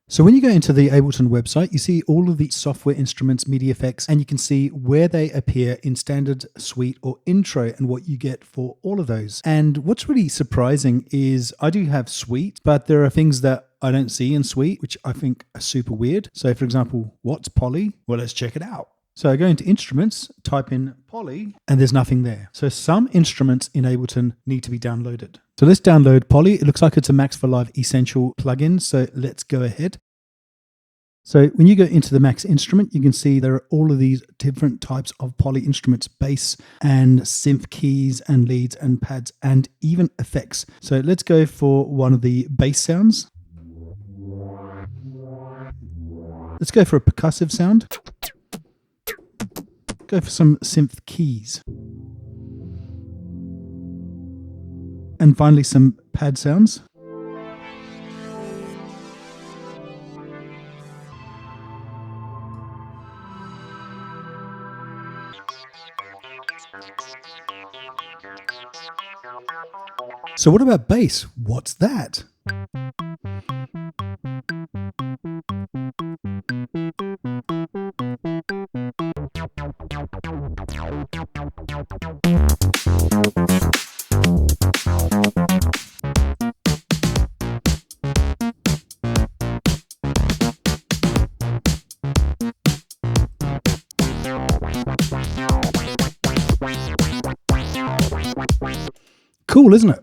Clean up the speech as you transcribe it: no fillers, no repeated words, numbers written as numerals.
So when you go into the Ableton website, you see all of the software instruments, MIDI effects, and you can see where they appear in standard, suite, or intro and what you get for all of those. And what's really surprising is I do have suite, but there are things that I don't see in suite, which I think are super weird. So for example, what's Poli? Well, let's check it out. So I go into instruments, type in Poli, and there's nothing there. So some instruments in Ableton need to be downloaded. So let's download Poli. It looks like it's a Max for Live Essential plugin. So let's go ahead. So when you go into the Max instrument, you can see there are all of these different types of Poli instruments, bass and synth keys and leads and pads and even effects. So let's go for one of the bass sounds. Let's go for a percussive sound. Go for some synth keys. And finally some pad sounds. So what about bass? What's that? Cool, isn't it?